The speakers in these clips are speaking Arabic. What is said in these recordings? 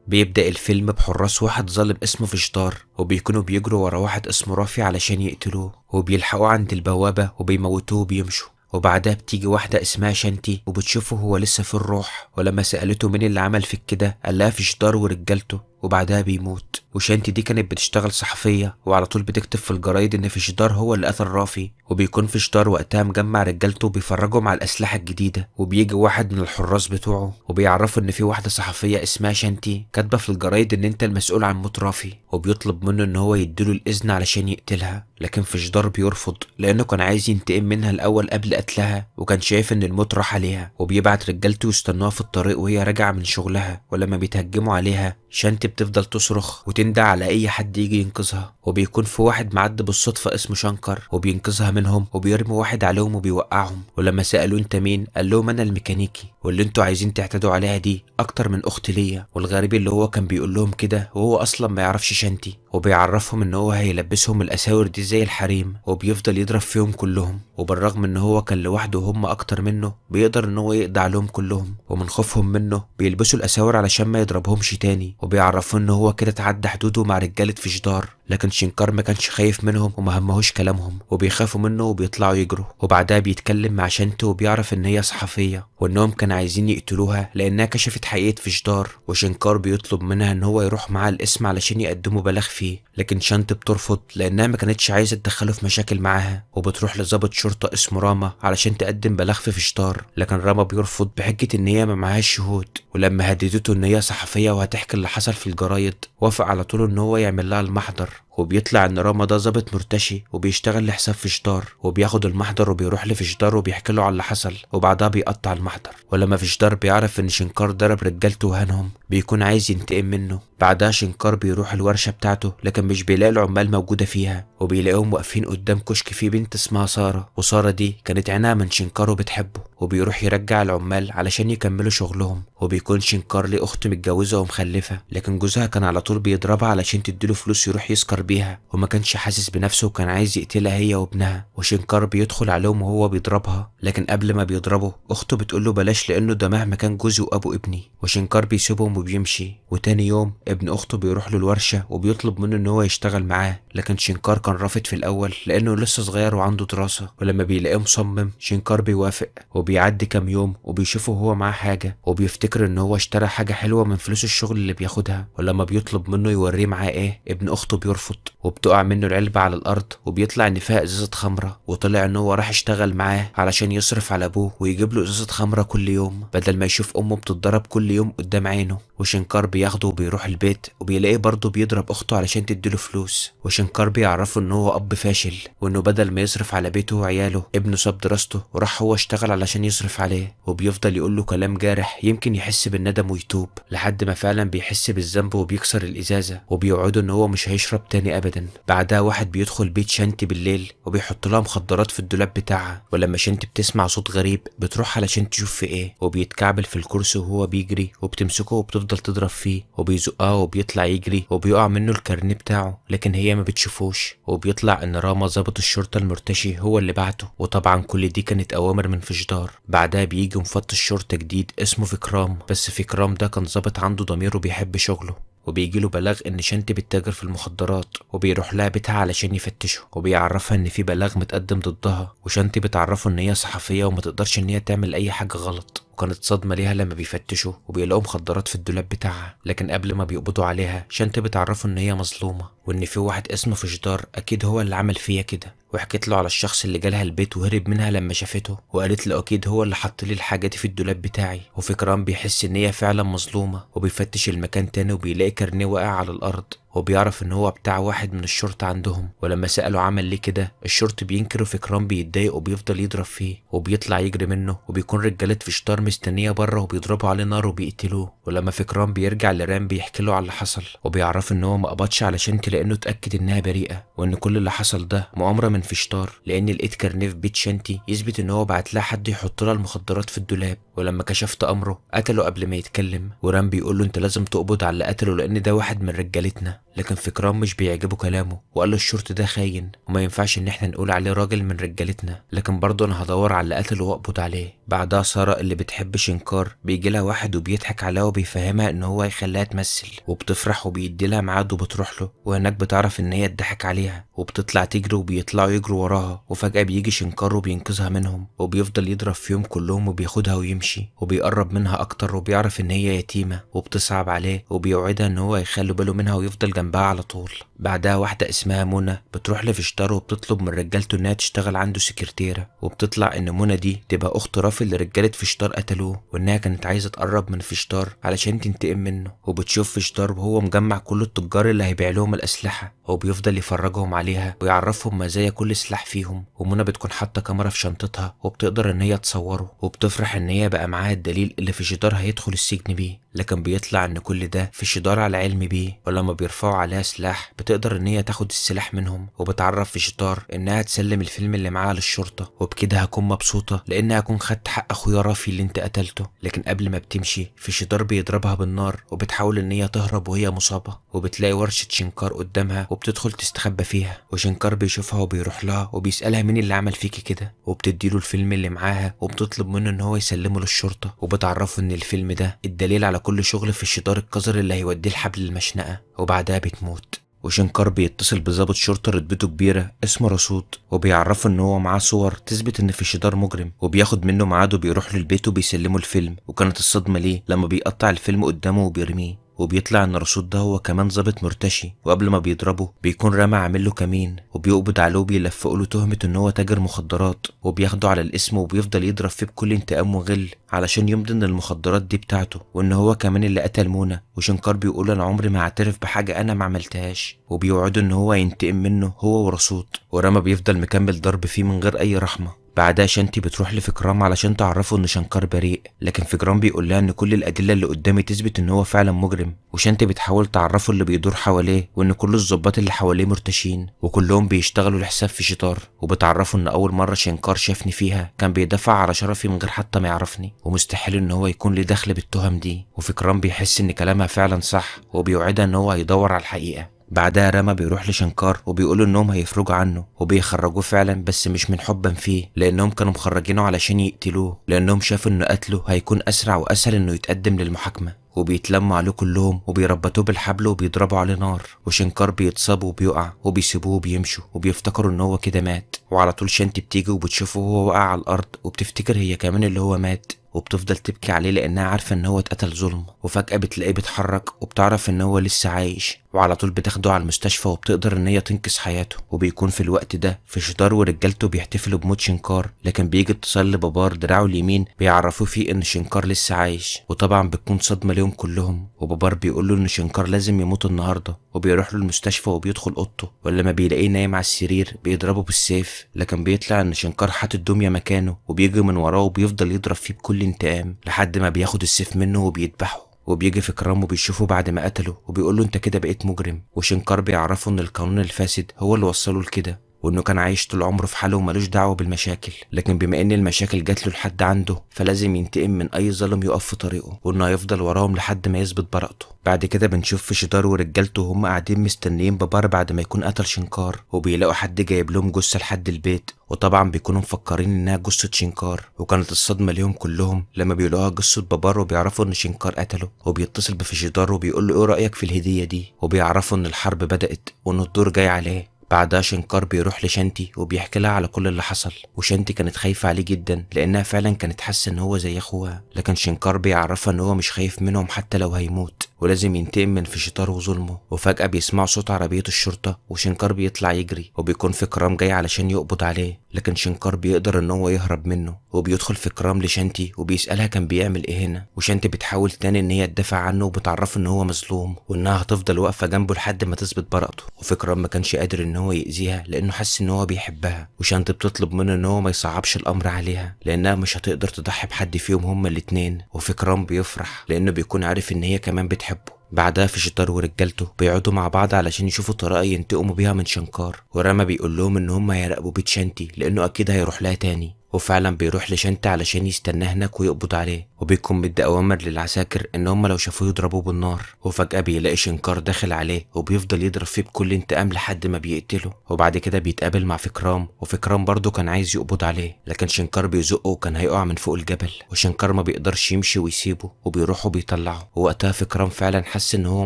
بيبدأ الفيلم بحراس واحد ظالم اسمه فشدار، وبيكونوا بيجروا ورا واحد اسمه رافي علشان يقتلوه، وبيلحقوه عند البوابة وبيموتوه وبيمشوا. وبعدها بتيجي واحدة اسمها شانتي وبتشوفه هو لسه في الروح، ولما سألته مين اللي عمل فيك كده قال لها فشدار ورجالته، وبعدها بيموت. وشانتي دي كانت بتشتغل صحفية وعلى طول بتكتب في الجرايد ان فشدار هو اللي قتل رافي، وبيكون فشدار وقتها مجمع رجالته وبيفرجهم على الأسلحة الجديدة. وبيجي واحد من الحراس بتوعه وبيعرفه ان في واحدة صحفية اسمها شانتي كاتبة في الجرايد ان انت المسؤول عن موت رافي، وبيطلب منه ان هو يديله الإذن علشان يقتلها. لكن فشدار بيرفض لانه كان عايز ينتقم منها الاول قبل قتلها، وكان شايف ان الموت راح عليها. وبيبعت رجالته يستنوها في الطريق وهي راجعه من شغلها، ولما بيتهجموا عليها شانتي بتفضل تصرخ وتندع على اي حد يجي ينقذها. وبيكون في واحد معدي بالصدفه اسمه شنكر وبينقذها منهم، وبيرمي واحد عليهم وبيوقعهم. ولما سالوه انت مين قال لهم انا الميكانيكي، واللي انتوا عايزين تعتدوا عليها دي اكتر من اخت ليا. والغريب اللي هو كان بيقول لهم كده وهو اصلا ما يعرفش شانتي، وبيعرفهم ان هو هيلبسهم الاساور دي زي الحريم، وبيفضل يضرب فيهم كلهم. وبالرغم ان هو كان لوحده وهم اكتر منه بيقدر ان هو يقضي عليهم كلهم، ومن خوفهم منه بيلبسوا الاساور علشان ما يضربهمش تاني. وبيعرفوا ان هو كده تعدى حدوده مع رجاله فشدار، لكن شنكار ما كانش خايف منهم وما همهوش كلامهم، وبيخافوا منه وبيطلعوا يجروا. وبعدها بيتكلم مع شانتي وبيعرف ان هي صحفيه وانهم كانوا عايزين يقتلوها لانها كشفت حقيقه فشدار. وشنكار بيطلب منها ان هو يروح معاه القسم علشان يقدموا بلاغ فيه، لكن شانتي بترفض لانها ما كانتش عايزه تدخله في مشاكل معاها. وبتروح لضابط شرطه اسمه راما علشان تقدم بلاغ في فشدار، لكن راما بيرفض بحجه ان هي ما معهاش شهود. ولما هددته ان هي صحفيه وهتحكي اللي حصل في الجرايد وافق على طول ان هو يعمل لها المحضر. وبيطلع ان راما ده ظابط مرتشي وبيشتغل لحساب فشدار، وبياخد المحضر وبيروح لفشدار وبيحكي له على اللي حصل، وبعدها بيقطع المحضر. ولما فشدار بيعرف ان شنكار ضرب رجالته وهانهم بيكون عايز ينتقم منه. بعدها شنكار بيروح الورشة بتاعته، لكن مش بيلاقي العمال موجودة فيها، وبيلاقيهم واقفين قدام كشك فيه بنت اسمها سارة. وسارة دي كانت عينها من شنكار وبتحبه، وبيروح يرجع العمال علشان يكملوا شغلهم. وبيكون شنكار ليه اخت متجوزة ومخلفة، لكن جوزها كان على طول بيضربها علشان تديله فلوس يروح يسكر بيها، وما كانش حاسس بنفسه وكان عايز يقتلها هي وابنها. وشنكار بيدخل عليهم وهو بيضربها، لكن قبل ما بيضربه اخته بتقوله بلاش لانه ده مهما كان جوزي وابو ابني. وشنكار بيسيبهم وبيمشي. وتاني يوم ابن اخته بيروح له الورشة وبيطلب منه ان هو يشتغل معاه، لكن شنكار كان رافض في الاول لانه لسه صغير وعنده دراسة. ولما بيلاقيه مصمم شنكار بيوافق. وبيعدي كام يوم وبيشوفه هو معاه حاجة، وبيفتكر ان هو اشترى حاجة حلوة من فلوس الشغل اللي بياخدها. ولما بيطلب منه يوريه معاه ايه ابن اخته بيرفض، وبتقع منه العلبة على الارض وبيطلع ان فيها ازازة خمرة. وطلع ان هو راح يشتغل معاه علشان يصرف على ابوه ويجيب له ازازة خمرة كل يوم بدل ما يشوف امه بتتضرب كل يوم قدام عينه. وشنكار بياخده وبيروح البيت وبيلاقيه برضه بيضرب اخته علشان تديله فلوس. وشنكار بيعرفه ان هو اب فاشل، وانه بدل ما يصرف على بيته وعياله ابنه ساب دراسته وراح هو اشتغل علشان يصرف عليه. وبيفضل يقول له كلام جارح يمكن يحس بالندم ويتوب، لحد ما فعلا بيحس بالذنب وبيكسر الازازة وبيوعده ان هو مش هيشرب تاني ابدا. بعدها واحد بيدخل بيت شانتي بالليل وبيحط لها مخدرات في الدولاب بتاعها، ولما شانتي بتسمع صوت غريب بتروح علشان تشوف في ايه، وبيتكعبل في الكرسي وهو بيجري وبتمسكه وبتفضل تضرب فيه وبيزقها وبيطلع يجري وبيقع منه الكارنيه بتاعه، لكن هي ما بتشوفوش. وبيطلع ان راما ضابط الشرطة المرتشي هو اللي بعته، وطبعا كل دي كانت اوامر من فشدار. بعدها بيجي مفتش شرطة جديد اسمه فكرام، بس فكرام ده كان ضابط عنده ضمير وبيحب شغله. وبيجيله بلاغ ان شانتي بتتاجر في المخدرات، وبيروح لها بيتها علشان يفتشه، وبيعرفها ان في بلاغ متقدم ضدها. وشانتي بتعرفه ان هي صحفية وما تقدرش ان هي تعمل اي حاجة غلط. وكانت صدمة ليها لما بيفتشوا وبيلاقوا مخدرات في الدولاب بتاعها، لكن قبل ما بيقبضوا عليها شانتي بتعرفه ان هي مظلومة، وان في واحد اسمه فشدار اكيد هو اللي عمل فيها كده. وحكيت له على الشخص اللي جالها البيت وهرب منها لما شافته، وقالت له اكيد هو اللي حط لي الحاجه دي في الدولاب بتاعي. وفكران بيحس ان هي فعلا مظلومه، وبيفتش المكان تاني وبيلاقي كارنيه واقع على الارض، وبيعرف ان هو بتاع واحد من الشرطة عندهم. ولما سأله عمل ليه كده الشرطي بينكر، وفكران بيتضايق وبيفضل يضرب فيه وبيطلع يجري منه، وبيكون رجالة فشدار مستنية بره وبيضربوا عليه نار وبيقتلوه. ولما فكران بيرجع لرام بيحكي له على اللي حصل، وبيعرف ان هو ما قبضش علشان لانه اتأكد انها بريئة، وان كل اللي حصل ده مؤامرة من فشدار، لان لقيت كارنيه في بيت شانتي يثبت ان هو بعت لها حد يحط لها المخدرات في الدولاب. ولما كشفت امره قتله قبل ما يتكلم. ورام بيقول له انت لازم تقبض على اللي قتله لان ده واحد من رجالتنا، لكن فكران مش بيعجبه كلامه وقال له الشرطي ده خاين وما ينفعش ان احنا نقول عليه راجل من رجالتنا، لكن برضه انا هدور على اللي قتله واقبض عليه. بعدها سارة اللي بتحب شنكار بيجي لها واحد وبيضحك عليها وبيفهمها ان هو هيخليها تمثل، وبتفرح وبيدي لها ميعاد وبتروح له، وهناك بتعرف ان هي اتضحك عليها وبتطلع تجري وبيطلعوا يجروا وراها، وفجأة بيجي شنكار وبينقذها منهم وبيفضل يضرب فيهم كلهم وبياخدها ويمشي، وبيقرب منها اكتر وبيعرف ان هي يتيمة وبتصعب عليه وبيوعدها ان هو هيخلي باله منها ويفضل جنبها على طول. بعدها واحدة اسمها منى بتروح لفشتار وبتطلب من رجالته انها تشتغل عنده سكرتيرة، وبتطلع ان منى دي تبقى اخت رافي اللي رجالة فشتار قتلوه، وانها كانت عايزة تقرب من فشتار علشان تنتقم منه. وبتشوف فشتار وهو مجمع كل التجار اللي هيبيع لهم الاسلحة وبيفضل يفرجهم عليها ويعرفهم مزايا كل سلاح فيهم، ومنى بتكون حاطة كاميرا في شنطتها وبتقدر ان هي تصوره، وبتفرح ان هي بقى معاها الدليل اللي فشتار هيدخل السجن بيه. لكن بيطلع ان كل ده فشتار على علم بيه، ولما بيرفعوا عليها سلاح بتقدر ان هي تاخد السلاح منهم، وبتعرف فشتار انها تسلم الفيلم اللي معاها للشرطة، وبكده هكون مبسوطة لان هكون خدت حق اخويا رافي اللي انت قتلته. لكن قبل ما بتمشي فشتار بيضربها بالنار وبتحاول ان هي تهرب وهي مصابة، وبتلاقي ورشة شنكار قدامها وبتدخل تستخبى فيها، وشنكار بيشوفها وبيروح لها وبيسألها مين اللي عمل فيكي كده، وبتديله الفيلم اللي معاها وبتطلب منه ان هو يسلمه للشرطة، وبتعرفه ان الفيلم ده الدليل على كل شغل في الشطار القذر اللي هيوديه الحبل المشنقة. وبعدها بتموت، وشنكار بيتصل بضابط شرطة رتبته كبيرة اسمه رسود وبيعرفه ان هو معاه صور تثبت ان فشتار مجرم، وبياخد منه ميعاد وبيروح له البيت وبيسلمه الفيلم. وكانت الصدمة ليه لما بيقطع الفيلم قدامه وبيرميه، وبيطلع ان رسود ده هو كمان ظابط مرتشي، وقبل ما بيضربه بيكون رامي عامل له كمين وبيقبض عليه وبيلفقوا له تهمة ان هو تاجر مخدرات، وبياخده على الاسم وبيفضل يضرب فيه بكل انتقام وغل علشان يمضي ان المخدرات دي بتاعته وان هو كمان اللي قتل منى. وشنكار بيقول انا عمري ما هعترف بحاجة انا ما عملتهاش، وبيوعده ان هو ينتقم منه هو ورسود، ورامي بيفضل مكمل ضرب فيه من غير اي رحمة. بعدها شانتي بتروح لفكرام علشان تعرفه ان شنكار بريء، لكن فكرام بيقول لها ان كل الادله اللي قدامي تثبت ان هو فعلا مجرم، وشانتي بتحاول تعرفه اللي بيدور حواليه وان كل الضباط اللي حواليه مرتشين وكلهم بيشتغلوا لحساب فشتار، وبتعرفه ان اول مره شنكار شافني فيها كان بيدافع على شرفي من غير حتى ما يعرفني، ومستحيل ان هو يكون ليه دخل بالتهم دي. وفكرام بيحس ان كلامها فعلا صح وبيوعدها ان هو هيدور على الحقيقه. بعدها راما بيروح لشنكار وبيقولوا انهم هيفرجوا عنه، وبيخرجوه فعلا بس مش من حبا فيه، لانهم كانوا مخرجينه علشان يقتلوه، لانهم شافوا ان قتله هيكون اسرع واسهل انه يتقدم للمحاكمه. وبيتلموا عليه كلهم وبيربطوه بالحبل وبيضربوا عليه نار، وشنكار بيتصاب وبيقع وبيسيبوه وبيمشوا وبيفتكروا ان هو كده مات. وعلى طول شانتي بتيجي وبتشوفه وهو واقع على الارض وبتفتكر هي كمان اللي هو مات، وبتفضل تبكي عليه لانها عارفه ان هو اتقتل ظلم. وفجاه بتلاقيه بيتحرك وبتعرف ان هو لسه عايش، وعلى طول بتاخده على المستشفى وبتقدر ان هي تنقذ حياته. وبيكون في الوقت ده فشتار ورجالته بيحتفلوا بموت شنكار، لكن بيجي اتصال لبابار دراعه اليمين بيعرفوه فيه ان شنكار لسه عايش، وطبعا بتكون صدمه ليهم كلهم. وبابار بيقول له ان شنكار لازم يموت النهارده، وبيروح له المستشفى وبيدخل اوضته، ولما بيلاقيه نايم على السرير بيضربه بالسيف، لكن بيطلع ان شنكار حاطط دميه مكانه وبيجي من وراه وبيفضل يضرب فيه بكل انتقام لحد ما بياخد السيف منه وبيذبحه. وبيجي فكرام وبيشوفه بعد ما قتله وبيقول له انت كده بقيت مجرم، وشنكار بيعرفه ان القانون الفاسد هو اللي وصله لكده، وانه كان عايش طول عمره في حاله ومالوش دعوه بالمشاكل، لكن بما ان المشاكل جات له لحد عنده فلازم ينتقم من اي ظالم يقف في طريقه، وانه هيفضل وراهم لحد ما يثبت براءته. بعد كده بنشوف فشتار ورجالته وهم قاعدين مستنيين بابار بعد ما يكون قتل شنكار، وبيلاقوا حد جايب لهم جثه لحد البيت، وطبعا بيكونوا مفكرين انها جثه شنكار. وكانت الصدمه ليهم كلهم لما بيلاقوها جثه بابار وبيعرفوا ان شنكار قتله، وبيتصل بفشتار وبيقول له ايه رايك في الهديه دي، وبيعرفوا ان الحرب بدات وان الدور جاي عليه. بعدها شنكار بيروح لشانتي وبيحكي لها على كل اللي حصل، وشانتي كانت خايفة عليه جدا لأنها فعلا كانت حاسة إن هو زي أخوها، لكن شنكار بيعرفها إن هو مش خايف منهم حتى لو هيموت ولازم ينتقم من فشتار وظلمه. وفجأة بيسمعوا صوت عربية الشرطة وشنكار بيطلع يجري، وبيكون فكرام جاي علشان يقبض عليه، لكن شنكار بيقدر إن هو يهرب منه، وبيدخل فكرام لشانتي وبيسألها كان بيعمل إيه هنا، وشانتي بتحاول تاني إن هي تدافع عنه وبتعرفه إن هو مظلوم وإنها هتفضل واقفة جنبه لحد ما تثبت براءته. وفكرام ما كانش قادر إن هو يأذيها لأنه حس إن هو بيحبها، وشانتي بتطلب منه إن هو ما يصعبش الأمر عليها لأنها مش هتقدر تضحي بحد فيهم هما الاتنين. وفكرام بيفرح لأنه بيكون عارف إن هي كمان بتحبه. بعدها فشتار ورجالته بيقعدوا مع بعض علشان يشوفوا طريقة ينتقموا بيها من شنكار، وراما بيقول لهم ان هم هيراقبوا بيت شانتي لانه اكيد هيروح لها تاني. وفعلا بيروح لشنتي علشان يستناه هناك ويقبض عليه، وبيكون مدي اوامر للعساكر ان هم لو شافوه يضربوه بالنار. وفجأة بيلاقي شنكار داخل عليه وبيفضل يضرب فيه بكل انتقام لحد ما بيقتله. وبعد كده بيتقابل مع فكرام، وفكرام برضه كان عايز يقبض عليه، لكن شنكار بيزقه وكان هيقع من فوق الجبل، وشنكار ما بيقدرش يمشي ويسيبه وبيروح وبيطلعه. ووقتها فكرام فعلا حس ان هو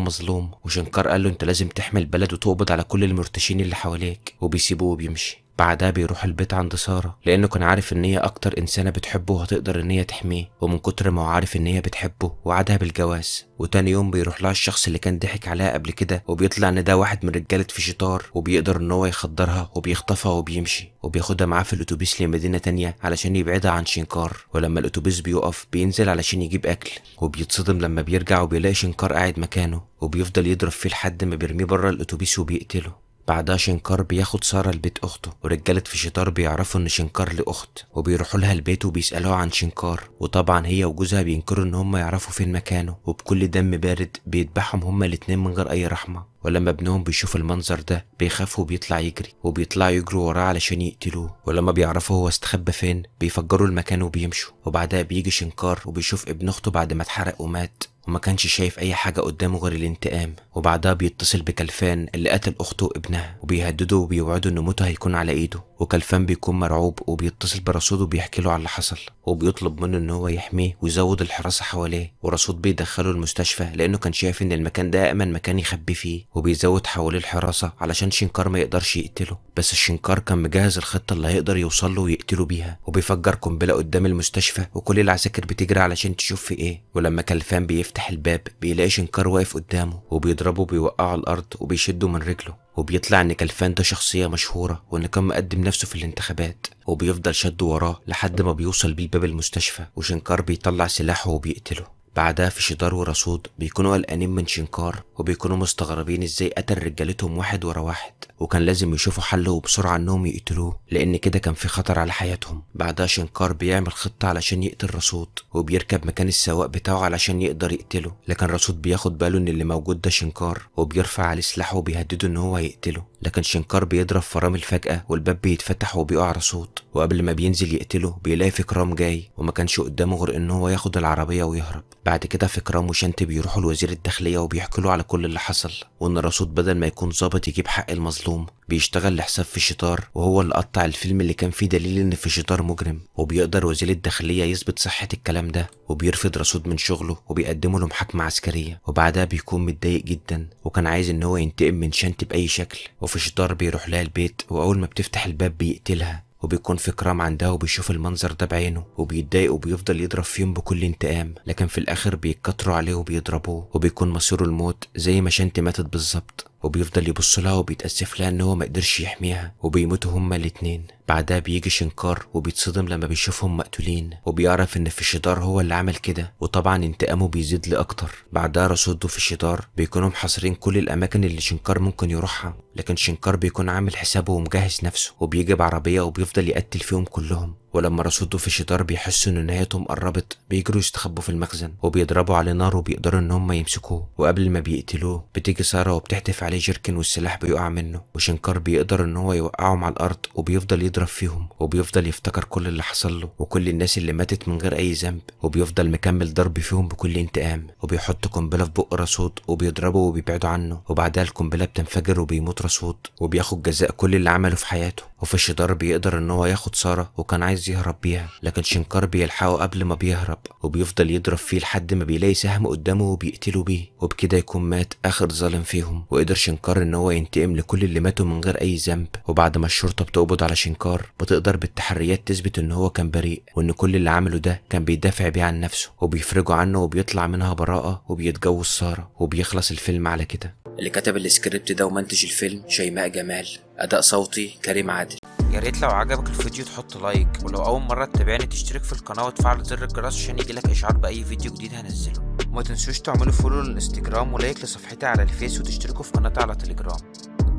مظلوم، وشنكار قال له انت لازم تحمي البلد وتقبض على كل المرتشين اللي حواليك، وبيسيبه وبيمشي. بعدها بيروح البيت عند سارة لانه كان عارف ان هي اكتر انسانة بتحبه وهتقدر ان هي تحميه، ومن كتر ما هو عارف ان هي بتحبه وعدها بالجواز. وتاني يوم بيروح لها الشخص اللي كان ضحك عليها قبل كده، وبيطلع ان ده واحد من رجالة فيجيتار، وبيقدر ان هو يخدرها وبيخطفها وبيمشي، وبياخدها معاه في الاتوبيس لمدينة تانية علشان يبعدها عن شنكار. ولما الاتوبيس بيقف بينزل علشان يجيب اكل، وبيتصدم لما بيرجع وبيلاقي شنكار قاعد مكانه، وبيفضل يضرب فيه لحد ما بيرميه بره الاتوبيس وبيقتله. بعدها شنكار بياخد سارة لبيت اخته، ورجالة فيجيتار بيعرفوا ان شنكار له اخت، وبيروحوا لها البيت وبيسألوها عن شنكار، وطبعا هي وجوزها بينكروا ان هم يعرفوا فين مكانه، وبكل دم بارد بيذبحهم هما الاتنين من غير اي رحمة. ولما ابنهم بيشوف المنظر ده بيخاف وبيطلع يجري، وبيطلعوا يجروا وراه علشان يقتلوه. ولما بيعرفوا هو استخبى فين بيفجروا المكان وبيمشوا. وبعدها بيجي شنكار وبيشوف ابن اخته بعد ما اتحرق ومات، وما كانش شايف اي حاجة قدامه غير الانتقام. وبعدها بيتصل بكلفان اللي قتل اخته وابنها، وبيهدده وبيوعده ان موته هيكون على ايده. وكلفان بيكون مرعوب وبيتصل برسود وبيحكي له على اللي حصل، وبيطلب منه ان هو يحميه ويزود الحراسة حواليه. ورسود بيدخله المستشفى لانه كان شايف ان المكان ده امن مكان يخبي فيه، وبيزود حواليه الحراسة علشان شنكار ما يقدرش يقتله. بس الشنكار كان مجهز الخطة اللي هيقدر يوصل له ويقتله بيها، وبيفجر قنبلة قدام المستشفى، وكل العساكر بتجري علشان تشوف في ايه. ولما كلفان بيفتح الباب بيلاقي شنكار واقف قدامه، وبيضربه وبيوقعه على الارض وبيشده من رجله. وبيطلع ان كلفان ده شخصية مشهورة وان كان مقدم نفسه في الانتخابات، وبيفضل شده وراه لحد ما بيوصل بيه لباب المستشفى، وشنكار بيطلع سلاحه وبيقتله. بعدها فيجيتار ورسود بيكونوا قلقانين من شنكار، وبيكونوا مستغربين ازاي قتل رجالتهم واحد ورا واحد، وكان لازم يشوفوا حل وبسرعة انهم يقتلوه لان كده كان في خطر على حياتهم. بعدها شنكار بيعمل خطة علشان يقتل رسود، وبيركب مكان السواق بتاعه علشان يقدر يقتله، لكن رسود بياخد باله ان اللي موجود ده شنكار، وبيرفع عليه سلاحه وبيهدده ان هو يقتله. لكن شنكار بيضرب فرامل فجأة والباب بيتفتح وبيقع رسود، وقبل ما بينزل يقتله بيلاقي فكرام جاي، وما كانش قدامه غير ان هو ياخد العربية ويهرب. بعد كده فكرام وشنتي بيروحوا لوزير الداخلية وبيحكوا له على كل اللي حصل، وان رسود بدل ما يكون ظابط يجيب حق المظلوم بيشتغل لحساب فيجيتار، وهو اللي قطع الفيلم اللي كان فيه دليل ان فيجيتار مجرم. وبيقدر وزير الداخلية يثبت صحة الكلام ده، وبيرفض رسود من شغله وبيقدمه له محاكمة عسكرية. وبعدها بيكون متضايق جدا وكان عايز ان هو ينتقم من شنتي بأي شكل. وفيجيتار بيروح لها البيت، واول ما بتفتح الباب بيقتلها، وبيكون فكرام عندها وبيشوف المنظر ده بعينه وبيتضايق وبيفضل يضرب فيهم بكل انتقام، لكن في الاخر بيتكتروا عليه وبيضربوه، وبيكون مصيره الموت زي ما شنتي ماتت بالظبط. وبيفضل يبص لها وبيتأسف لها ان هو ما قدرش يحميها، وبيموتوا هما الاتنين. بعدها بيجي شنكار وبيتصدم لما بيشوفهم مقتولين، وبيعرف ان فيجيتار هو اللي عمل كده، وطبعا انتقامه بيزيد لاكتر. بعدها رسود وفيجيتار بيكونوا محاصرين كل الاماكن اللي شنكار ممكن يروحها، لكن شنكار بيكون عامل حسابه ومجهز نفسه، وبيجي بعربية وبيفضل يقتل فيهم كلهم. ولما رسود وفيجيتار بيحسوا ان نهايتهم قربت بيجروا يستخبوا في المخزن، وبيضربوا عليه نار وبيقدروا ان هم يمسكوه. وقبل ما بيقتلوه بتيجي سارة وبتحدف عليه جيركن والسلاح بيقع منه، وشنكار بيقدر ان هو يوقعهم على الارض وبيفضل يضرب فيهم، وبيفضل يفتكر كل اللي حصل له وكل الناس اللي ماتت من غير اي ذنب، وبيفضل مكمل ضرب فيهم بكل انتقام. وبيحط قنبلة في بق رسود وبيضربه وبيبعدوا عنه، وبعدها القنبلة بتنفجر وبيموت رسود وبياخد جزاء كل اللي عمله في حياته. وفيجيتار بيقدر ان هو ياخد سارة وكان عايز يهرب بيها، لكن شنكار بيلحقه قبل ما بيهرب، وبيفضل يضرب فيه لحد ما بيلاقي سهم قدامه وبيقتله بيه، وبكده يكون مات اخر ظالم فيهم. وقدر شنكار ان هو ينتقم لكل اللي ماتوا من غير اي ذنب. وبعد ما الشرطة بتقبض على شنكار بتقدر بالتحريات تثبت ان هو كان بريء، وان كل اللي عمله ده كان بيدافع بيه عن نفسه، وبيفرجوا عنه وبيطلع منها براءة وبيتجوز سارة، وبيخلص الفيلم على كده. اللي كتب السكريبت ده ومنتج الفيلم شيماء جمال، اداء صوتي كريم عادل. يا ريت لو عجبك الفيديو تحط لايك، ولو اول مرة تتابعني تشترك في القناة وتفعل زر الجرس عشان يجيلك اشعار باي فيديو جديد هنزله. وما تنسوش تعملوا فولو للانستجرام ولايك لصفحتي على الفيس، وتشتركوا في قناتي على تليجرام.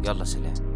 يلا سلام.